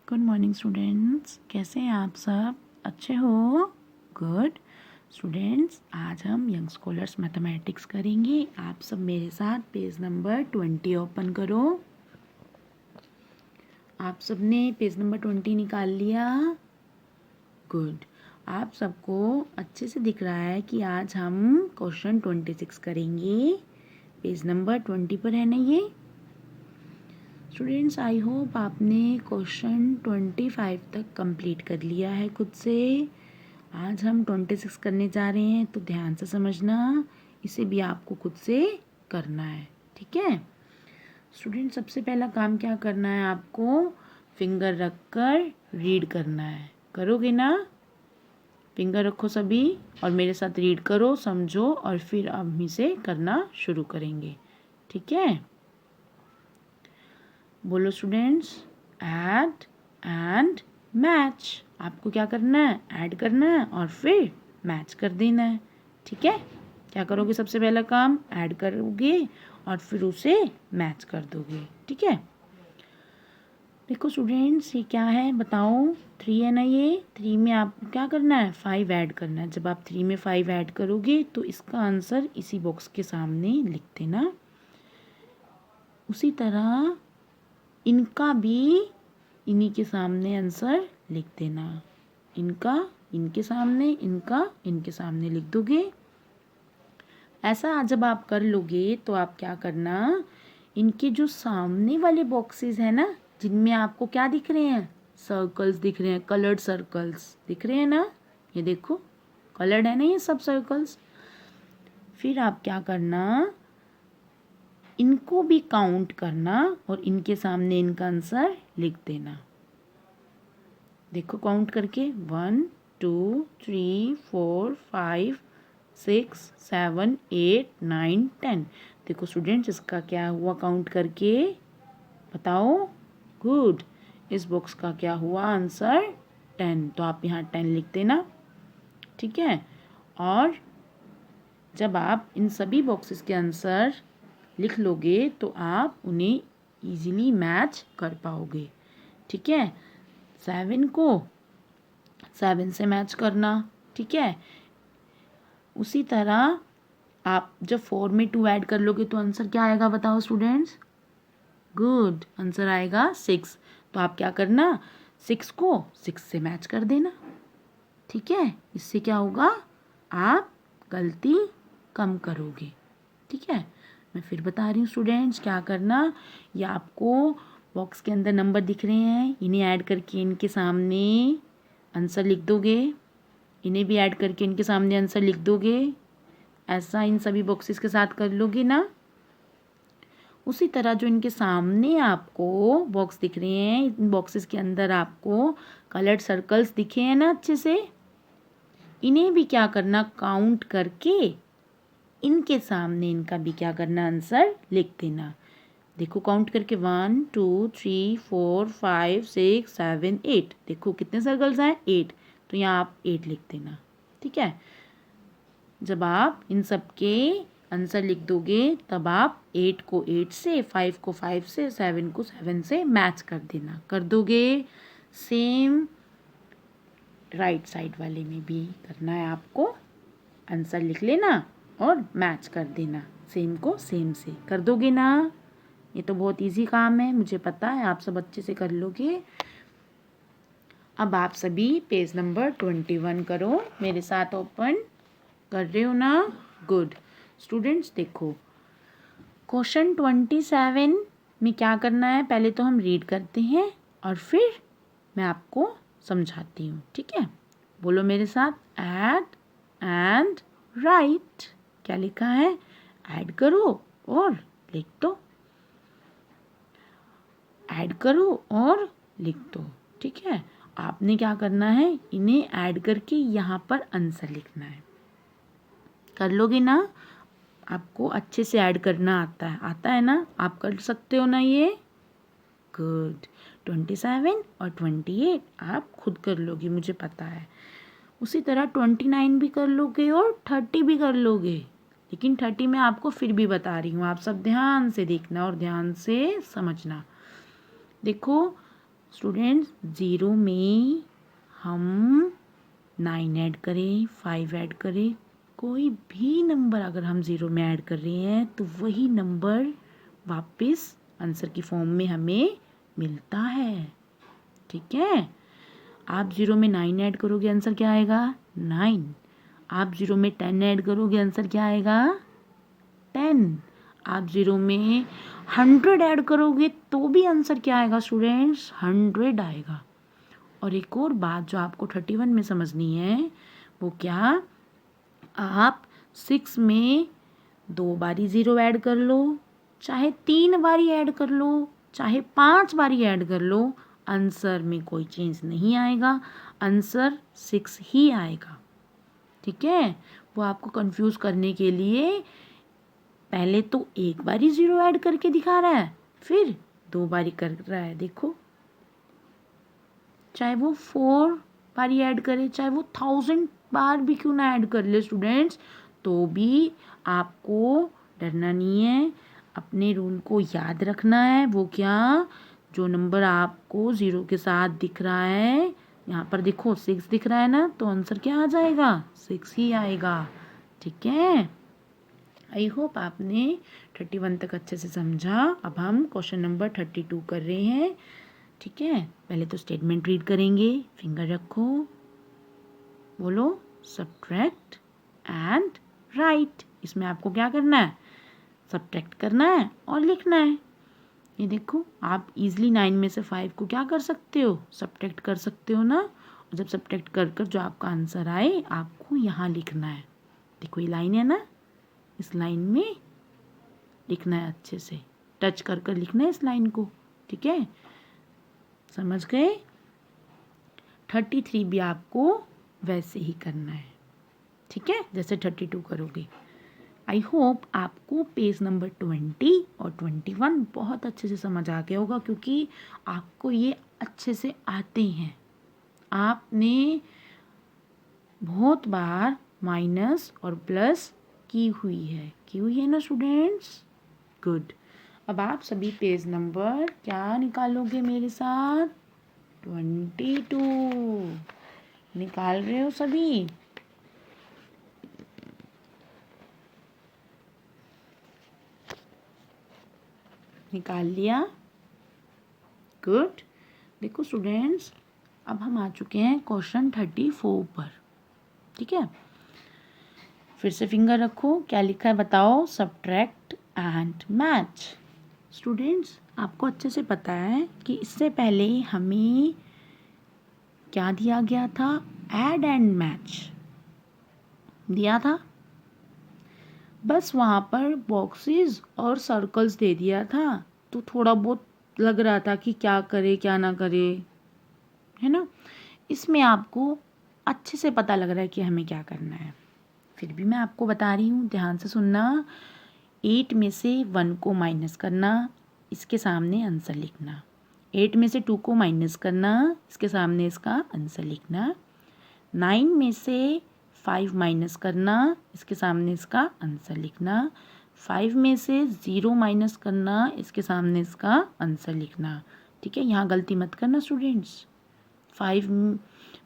Good morning students, कैसे हैं आप सब? अच्छे हो? गुड स्टूडेंट्स, आज हम यंग स्कॉलर्स मैथमेटिक्स करेंगे। आप सब मेरे साथ पेज नंबर 20 ओपन करो। आप सब ने पेज नंबर 20 निकाल लिया? गुड। आप सबको अच्छे से दिख रहा है कि आज हम क्वेश्चन 26 करेंगे। पेज नंबर 20 पर है ना ये? स्टूडेंट्स, आई होप आपने क्वेश्चन 25 तक कंप्लीट कर लिया है खुद से। आज हम 26 करने जा रहे हैं, तो ध्यान से समझना, इसे भी आपको खुद से करना है, ठीक है? स्टूडेंट, सबसे पहला काम क्या करना है आपको? फिंगर रखकर रीड करना है। करोगे ना? फिंगर रखो सभी और मेरे साथ रीड करो, समझो, और फिर हम इसे करना शुरू करेंगे, ठीक है? बोलो स्टूडेंट्स, ऐड एंड मैच। आपको क्या करना है? ऐड करना है और फिर मैच कर देना है, ठीक है? क्या करोगे? सबसे पहला काम ऐड करोगे और फिर उसे मैच कर दोगे, ठीक है? देखो स्टूडेंट्स, ये क्या है बताओ? 3 है ना ये? 3 में आपको क्या करना है? 5 ऐड करना है। जब आप 3 में 5 ऐड करोगे तो इसका आंसर इसी बॉक्स के सामने लिख देना। उसी तरह इनका भी इन्हीं के सामने आंसर लिख देना। इनका इनके सामने, इनका इनके सामने लिख दोगे। ऐसा जब आप कर लोगे तो आप क्या करना, इनके जो सामने वाले बॉक्सेस हैं ना, जिनमें आपको क्या दिख रहे हैं? सर्कल्स दिख रहे हैं, कलर्ड सर्कल्स दिख रहे हैं ना? ये देखो, कलर्ड है ना ये सब सर्कल्स। फिर आप क्या करना, इनको भी काउंट करना और इनके सामने इनका आंसर लिख देना। देखो काउंट करके, 1 2 3 4 5 6 7 8 9 10। देखो स्टूडेंट्स, इसका क्या हुआ काउंट करके? बताओ। गुड। इस बॉक्स का क्या हुआ आंसर? 10। तो आप यहाँ 10 लिख देना, ठीक है? और जब आप इन सभी बॉक्सेस के आंसर लिख लोगे तो आप उन्हें इजीली मैच कर पाओगे, ठीक है? 7 को 7 से मैच करना, ठीक है? उसी तरह आप जब 4 में 2 ऐड कर लोगे तो आंसर क्या आएगा बताओ स्टूडेंट्स? गुड, आंसर आएगा 6। तो आप क्या करना, 6 को 6 से मैच कर देना, ठीक है? इससे क्या होगा? आप गलती कम करोगे, ठीक है? मैं फिर बता रही हूँ स्टूडेंट्स, क्या करना, ये आपको बॉक्स के अंदर नंबर दिख रहे हैं, इन्हें ऐड करके इनके सामने आंसर लिख दोगे। इन्हें भी ऐड करके इनके सामने आंसर लिख दोगे। ऐसा इन सभी बॉक्सेस के साथ कर लोगे ना? उसी तरह जो इनके सामने आपको बॉक्स दिख रहे हैं, इन बॉक्सेस के अंदर आपको कलर्ड सर्कल्स दिखे हैं ना अच्छे से, इन्हें भी क्या करना, काउंट करके इनके सामने इनका भी क्या करना, आंसर लिख देना। देखो काउंट करके, 1 2 3 4 5 6 7 8। देखो कितने सर्कल्स हैं? 8। तो यहाँ आप 8 लिख देना, ठीक है? जब आप इन सब के आंसर लिख दोगे तब आप 8 को 8 से, 5 को 5 से, 7 को 7 से मैच कर देना। कर दोगे? सेम राइट साइड वाले में भी करना है आपको। आंसर लिख लेना और मैच कर देना, सेम को सेम से। कर दोगे ना? ये तो बहुत इजी काम है, मुझे पता है आप सब अच्छे से कर लोगे। अब आप सभी पेज नंबर 21 करो, मेरे साथ ओपन कर रहे हो ना? गुड स्टूडेंट्स, देखो क्वेश्चन 27 में क्या करना है, पहले तो हम रीड करते हैं और फिर मैं आपको समझाती हूँ, ठीक है? बोलो मेरे साथ, ऐड एंड राइट। क्या लिखा है? ऐड करो और लिख दो। ऐड करो और लिख दो, ठीक है? आपने क्या करना है, इन्हें ऐड करके यहाँ पर आंसर लिखना है। कर लोगे ना? आपको अच्छे से ऐड करना आता है ना? आप कर सकते हो ना ये? गुड। 27 और 28 आप खुद कर लोगे, मुझे पता है। उसी तरह 29 भी कर लोगे और 30 भी कर लोगे, लेकिन 30 में आपको फिर भी बता रही हूँ, आप सब ध्यान से देखना और ध्यान से समझना। देखो स्टूडेंट्स 0 में हम 9 ऐड करें, 5 ऐड करें, कोई भी नंबर अगर हम 0 में ऐड कर रहे हैं तो वही नंबर वापस आंसर की फॉर्म में हमें मिलता है। ठीक है, आप 0 में 9 ऐड करोगे आंसर क्या आएगा? 9। आप 0 में 10 ऐड करोगे आंसर क्या आएगा? 10। आप 0 में 100 ऐड करोगे तो भी आंसर क्या आएगा स्टूडेंट्स? 100 आएगा। और एक और बात जो आपको 31 में समझनी है वो क्या, आप 6 में 2 बारी 0 ऐड कर लो, चाहे 3 बारी ऐड कर लो, चाहे 5 बारी ऐड कर लो, आंसर में कोई चेंज नहीं आएगा, आंसर 6 ही आएगा। ठीक है, वो आपको कंफ्यूज करने के लिए पहले तो 1 बारी 0 ऐड करके दिखा रहा है, फिर 2 बारी कर रहा है। देखो, चाहे वो 4 बारी ऐड करे, चाहे वो 1000 बार भी क्यों ना ऐड कर ले स्टूडेंट्स, तो भी आपको डरना नहीं है, अपने रूल को याद रखना है। वो क्या, जो नंबर आपको 0 के साथ दिख रहा है, यहाँ पर देखो 6 दिख रहा है ना, तो आंसर क्या आ जाएगा? 6 ही आएगा। ठीक है, आई होप आपने 31 तक अच्छे से समझा। अब हम क्वेश्चन नंबर 32 कर रहे हैं। ठीक है, पहले तो स्टेटमेंट रीड करेंगे, फिंगर रखो, बोलो सब्ट्रैक्ट एंड राइट। इसमें आपको क्या करना है? सब्ट्रैक्ट करना है और लिखना है। ये देखो, आप इजीली 9 में से 5 को क्या कर सकते हो? सब्ट्रैक्ट कर सकते हो ना। और जब सब्ट्रैक्ट कर कर जो आपका आंसर आए आपको यहाँ लिखना है। देखो ये लाइन है ना, इस लाइन में लिखना है, अच्छे से टच कर कर लिखना है इस लाइन को। ठीक है, समझ गए? 33 भी आपको वैसे ही करना है। ठीक है, जैसे 32 करोगे। आई होप आपको पेज नंबर 20 और 21 बहुत अच्छे से समझ आ गया होगा, क्योंकि आपको ये अच्छे से आते हैं। आपने बहुत बार माइनस और प्लस की हुई है ना स्टूडेंट्स? गुड। अब आप सभी पेज नंबर क्या निकालोगे मेरे साथ? 22 निकाल रहे हो सभी? निकाल लिया? गुड। देखो स्टूडेंट्स, अब हम आ चुके हैं क्वेश्चन 34 पर। ठीक है, फिर से फिंगर रखो, क्या लिखा है बताओ? Subtract and match. स्टूडेंट्स, आपको अच्छे से पता है कि इससे पहले हमें क्या दिया गया था? ऐड एंड मैच दिया था। बस वहाँ पर बॉक्सेस और सर्कल्स दे दिया था, तो थोड़ा बहुत लग रहा था कि क्या करे क्या ना करे, है ना। इसमें आपको अच्छे से पता लग रहा है कि हमें क्या करना है। फिर भी मैं आपको बता रही हूँ, ध्यान से सुनना। 8 में से 1 को माइनस करना, इसके सामने आंसर लिखना। 8 में से 2 को माइनस करना, इसके सामने इसका आंसर लिखना। 9 में से 5 माइनस करना, इसके सामने इसका आंसर लिखना। 5 में से 0 माइनस करना, इसके सामने इसका आंसर लिखना। ठीक है, यहाँ गलती मत करना स्टूडेंट्स। 5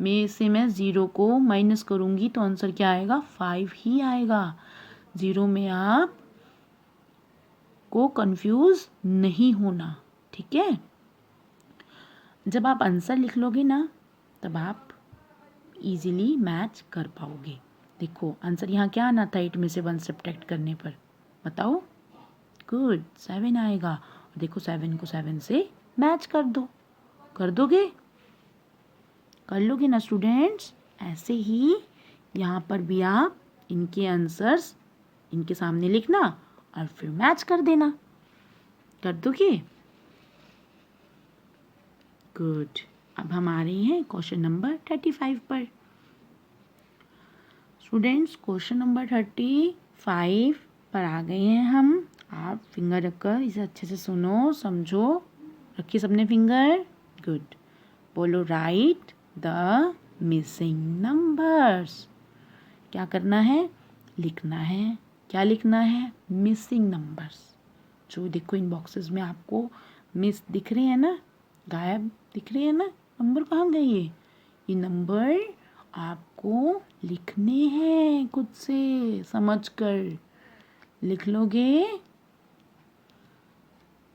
में से मैं 0 को माइनस करूँगी तो आंसर क्या आएगा? 5 ही आएगा। 0 में आप को कंफ्यूज नहीं होना। ठीक है, जब आप आंसर लिख लोगे ना, तब आप इजीली मैच कर पाओगे। देखो आंसर यहाँ क्या आना था 8 में से 1 सब्ट्रैक्ट करने पर? बताओ। गुड, 7 आएगा। और देखो 7 को 7 से मैच कर दो। कर दोगे? कर लोगे ना स्टूडेंट्स? ऐसे ही यहाँ पर भी आप इनके आंसर्स इनके सामने लिखना और फिर मैच कर देना। कर दोगे? गुड। अब हम आ रहे हैं क्वेश्चन नंबर 35 पर। स्टूडेंट्स, क्वेश्चन नंबर 35 पर आ गए हैं हम। आप फिंगर रखकर इसे अच्छे से सुनो, समझो। रखिए सबने फिंगर। गुड। बोलो राइट द मिसिंग नंबर्स। क्या करना है? लिखना है। क्या लिखना है? Missing numbers. जो देखो इन बॉक्सेस में आपको मिस दिख रहे हैं ना, गायब दिख रही है ना, नंबर कहाँ गए ये नंबर आपको लिखने हैं, खुद से समझ कर लिख लोगे।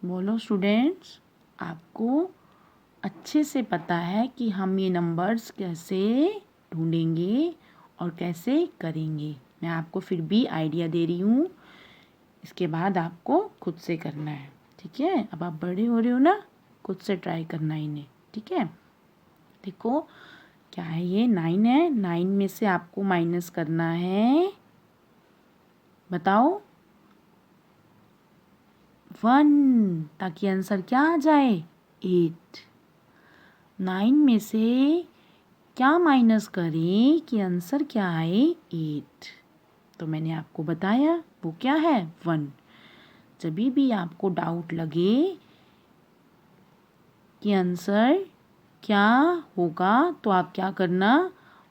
बोलो स्टूडेंट्स, आपको अच्छे से पता है कि हम ये नंबर्स कैसे ढूंढेंगे और कैसे करेंगे। मैं आपको फिर भी आइडिया दे रही हूँ, इसके बाद आपको खुद से करना है, ठीक है। अब आप बड़े हो रहे हो ना, खुद से ट्राई करना इन्हें, ठीक है। देखो क्या है, ये 9 है, 9 में से आपको माइनस करना है, बताओ 1, ताकि आंसर क्या आ जाए 8। 9 में से क्या माइनस करें कि आंसर क्या आए 8। तो मैंने आपको बताया वो क्या है 1। जब भी आपको डाउट लगे कि आंसर क्या होगा, तो आप क्या करना,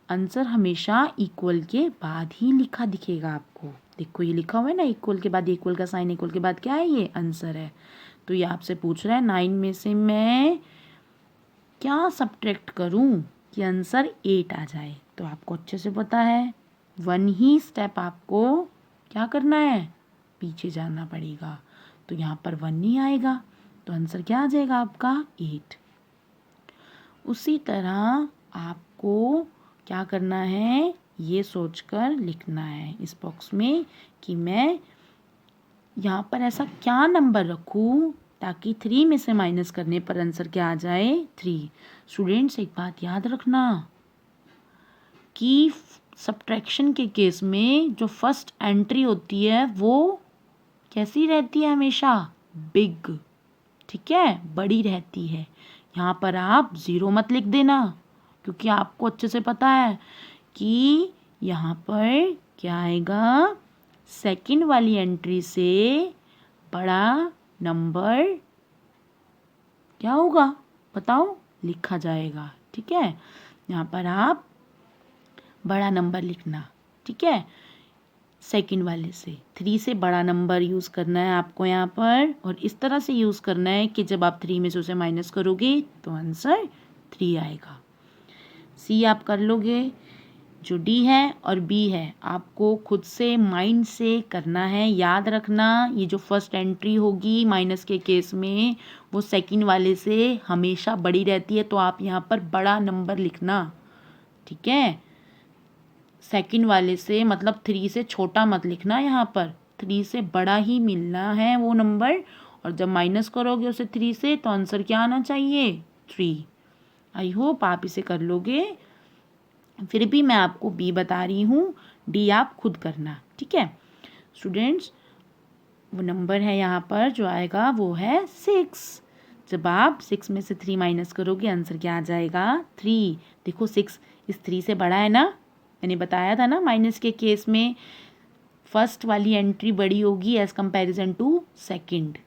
आंसर हमेशा इक्वल के बाद ही लिखा दिखेगा आपको। देखो ये लिखा हुआ है ना, इक्वल के बाद, इक्वल का साइन, इक्वल के बाद क्या है, ये आंसर है। तो ये आपसे पूछ रहा है 9 में से मैं क्या सब्ट्रैक्ट करूं कि आंसर 8 आ जाए। तो आपको अच्छे से पता है 1 ही स्टेप आपको क्या करना है, पीछे जाना पड़ेगा। तो यहाँ पर 1 नहीं आएगा, तो आंसर क्या आ जाएगा आपका 8। उसी तरह आपको क्या करना है, ये सोचकर लिखना है इस बॉक्स में कि मैं यहाँ पर ऐसा क्या नंबर रखूँ ताकि 3 में से माइनस करने पर आंसर क्या आ जाए 3। स्टूडेंट्स एक बात याद रखना कि सब्ट्रैक्शन के केस में जो फर्स्ट एंट्री होती है वो कैसी रहती है, हमेशा बिग, ठीक है, बड़ी रहती है। यहाँ पर आप 0 मत लिख देना, क्योंकि आपको अच्छे से पता है कि यहाँ पर क्या आएगा, सेकंड वाली एंट्री से बड़ा नंबर क्या होगा बताओ, लिखा जाएगा, ठीक है। यहाँ पर आप बड़ा नंबर लिखना, ठीक है, सेकंड वाले से 3 से बड़ा नंबर यूज़ करना है आपको यहाँ पर, और इस तरह से यूज़ करना है कि जब आप 3 में से उसे माइनस करोगे तो आंसर 3 आएगा। सी आप कर लोगे। जो डी है और बी है आपको खुद से माइंड से करना है। याद रखना ये जो फर्स्ट एंट्री होगी माइनस के केस में वो सेकंड वाले से हमेशा बड़ी रहती है, तो आप यहाँ पर बड़ा नंबर लिखना, ठीक है। सेकंड वाले से मतलब 3 से छोटा मत लिखना, यहाँ पर 3 से बड़ा ही मिलना है वो नंबर, और जब माइनस करोगे उसे 3 से तो आंसर क्या आना चाहिए 3। आई होप आप इसे कर लोगे। फिर भी मैं आपको बी बता रही हूँ, डी आप खुद करना, ठीक है। स्टूडेंट्स वो नंबर है यहाँ पर जो आएगा वो है 6। जब आप 6 में से 3 माइनस करोगे आंसर क्या आ जाएगा 3। देखो 6 इस 3 से बड़ा है ना, मैंने बताया था ना माइनस के केस में फर्स्ट वाली एंट्री बड़ी होगी एज कंपैरिजन टू सेकंड।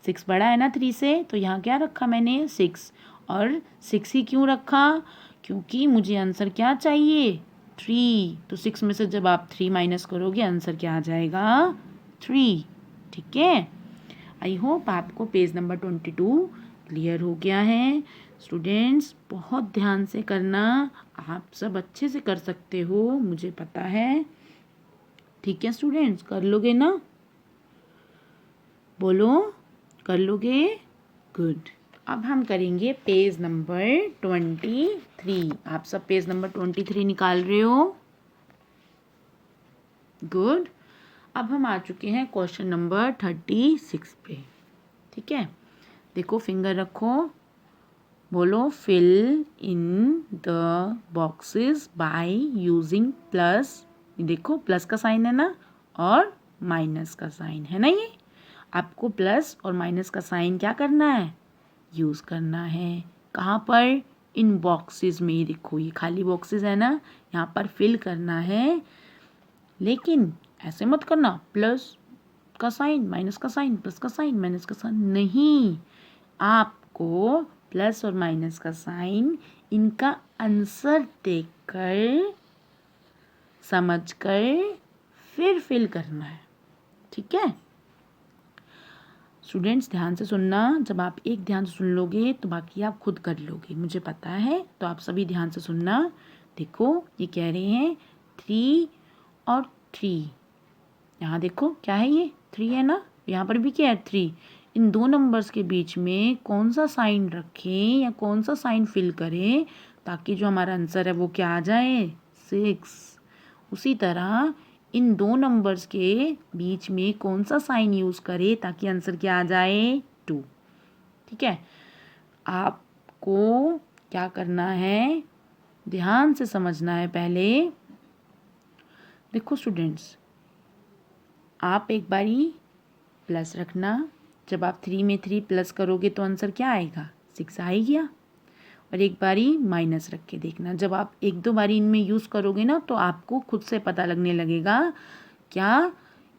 6 बड़ा है ना 3 से, तो यहाँ क्या रखा मैंने 6, और 6 ही क्यों रखा, क्योंकि मुझे आंसर क्या चाहिए 3। तो 6 में से जब आप 3 माइनस करोगे आंसर क्या आ जाएगा 3, ठीक है। आई होप आपको पेज नंबर 22 क्लियर हो गया है। स्टूडेंट्स बहुत ध्यान से करना, आप सब अच्छे से कर सकते हो मुझे पता है, ठीक है। स्टूडेंट्स कर लोगे ना, बोलो कर लोगे, गुड। अब हम करेंगे पेज नंबर 23। आप सब पेज नंबर 23 निकाल रहे हो, गुड। अब हम आ चुके हैं क्वेश्चन नंबर 36 पे, ठीक है। देखो फिंगर रखो, बोलो fill in the boxes by using plus, देखो प्लस का साइन है ना और माइनस का साइन है ना, ये आपको प्लस और माइनस का साइन क्या करना है यूज़ करना है। कहाँ पर, इन बॉक्सेस में, देखो ये खाली बॉक्सेस है ना, यहाँ पर फिल करना है। लेकिन ऐसे मत करना प्लस का साइन माइनस का साइन, प्लस का साइन माइनस का साइन, नहीं, आपको प्लस और माइनस का साइन इनका आंसर देखकर समझकर फिर फिल करना है, ठीक है। स्टूडेंट्स ध्यान से सुनना, जब आप एक ध्यान से सुन लोगे तो बाकी आप खुद कर लोगे, मुझे पता है। तो आप सभी ध्यान से सुनना। देखो ये कह रहे हैं 3 और 3। यहाँ देखो क्या है, ये 3 है ना, यहाँ पर भी क्या है 3। इन दो नंबर्स के बीच में कौन सा साइन रखें या कौन सा साइन फिल करें ताकि जो हमारा आंसर है वो क्या आ जाए, 6। उसी तरह इन दो नंबर्स के बीच में कौन सा साइन यूज़ करें ताकि आंसर क्या आ जाए, 2। ठीक है, आपको क्या करना है, ध्यान से समझना है पहले। देखो स्टूडेंट्स, आप एक बारी प्लस रखना, जब आप 3 में 3 प्लस करोगे तो आंसर क्या आएगा, 6 आ ही गया। और एक बारी माइनस रख के देखना, जब आप एक दो बारी इनमें यूज़ करोगे ना तो आपको खुद से पता लगने लगेगा क्या,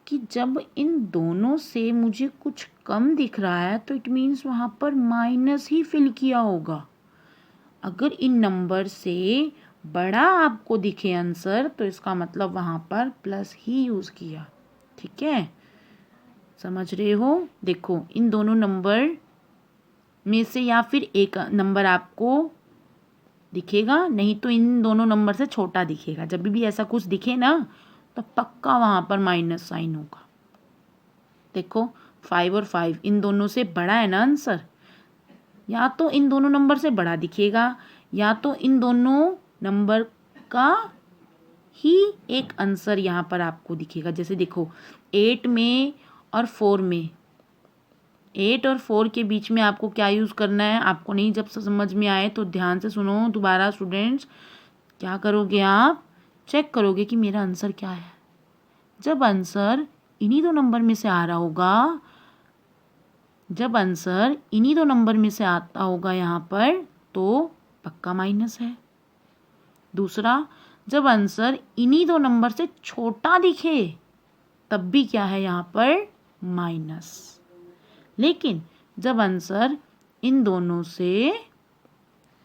कि जब इन दोनों से मुझे कुछ कम दिख रहा है तो इट मीन्स वहाँ पर माइनस ही फिल किया होगा। अगर इन नंबर से बड़ा आपको दिखे आंसर तो इसका मतलब वहाँ पर प्लस ही यूज़ किया। ठीक है, समझ रहे हो। देखो इन दोनों नंबर में से या फिर एक नंबर आपको दिखेगा, नहीं तो इन दोनों नंबर से छोटा दिखेगा। जब भी ऐसा कुछ दिखे ना तो पक्का वहाँ पर माइनस साइन होगा। देखो 5 और 5 इन दोनों से बड़ा है ना आंसर, या तो इन दोनों नंबर से बड़ा दिखेगा या तो इन दोनों नंबर का ही एक आंसर यहाँ पर आपको दिखेगा। जैसे देखो 8 में और 4 में, 8 और 4 के बीच में आपको क्या यूज़ करना है, आपको नहीं जब समझ में आए तो ध्यान से सुनो दोबारा स्टूडेंट्स। क्या करोगे, आप चेक करोगे कि मेरा आंसर क्या है। जब आंसर इन्हीं दो नंबर में से आ रहा होगा, जब आंसर इन्हीं दो नंबर में से आता होगा यहाँ पर तो पक्का माइनस है। दूसरा, जब आंसर इन्हीं दो नंबर से छोटा दिखे तब भी क्या है यहाँ पर, माइनस। लेकिन जब आंसर इन दोनों से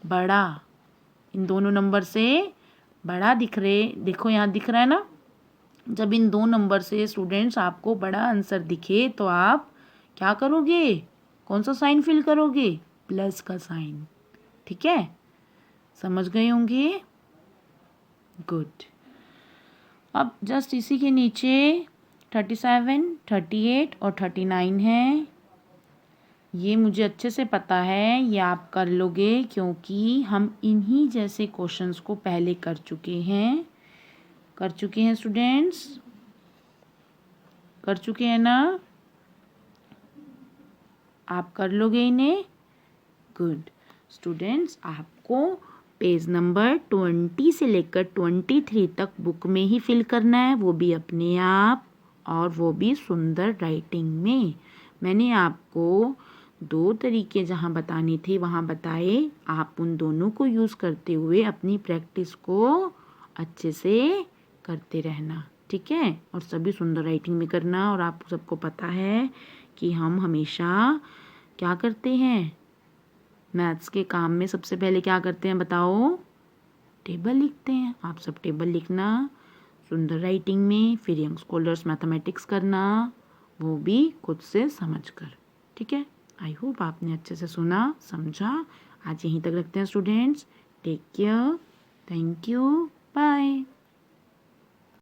बड़ा, इन दोनों नंबर से बड़ा दिख रहे, देखो यहाँ दिख रहा है ना, जब इन दो नंबर से स्टूडेंट्स आपको बड़ा आंसर दिखे तो आप क्या करोगे, कौन सा साइन फिल करोगे, प्लस का साइन। ठीक है, समझ गए होंगे, गुड। अब जस्ट इसी के नीचे 37, 38 और 39 है। ये मुझे अच्छे से पता है, ये आप कर लोगे क्योंकि हम इन्हीं जैसे क्वेश्चंस को पहले कर चुके हैं। कर चुके हैं स्टूडेंट्स, कर चुके हैं ना, आप कर लोगे इन्हें, गुड। स्टूडेंट्स आपको पेज नंबर 20 से लेकर 23 तक बुक में ही फिल करना है, वो भी अपने आप, और वो भी सुंदर राइटिंग में। मैंने आपको 2 तरीके जहाँ बताने थे वहाँ बताए, आप उन दोनों को यूज़ करते हुए अपनी प्रैक्टिस को अच्छे से करते रहना। ठीक है, और सभी सुंदर राइटिंग में करना। और आप सबको पता है कि हम हमेशा क्या करते हैं, मैथ्स के काम में सबसे पहले क्या करते हैं बताओ, टेबल लिखते हैं। आप सब टेबल लिखना सुंदर राइटिंग में, फिर यंग स्कॉलर्स मैथमेटिक्स करना, वो भी खुद से समझकर। ठीक है, आई होप आपने अच्छे से सुना, समझा। आज यहीं तक रखते हैं students, take care, thank you, bye.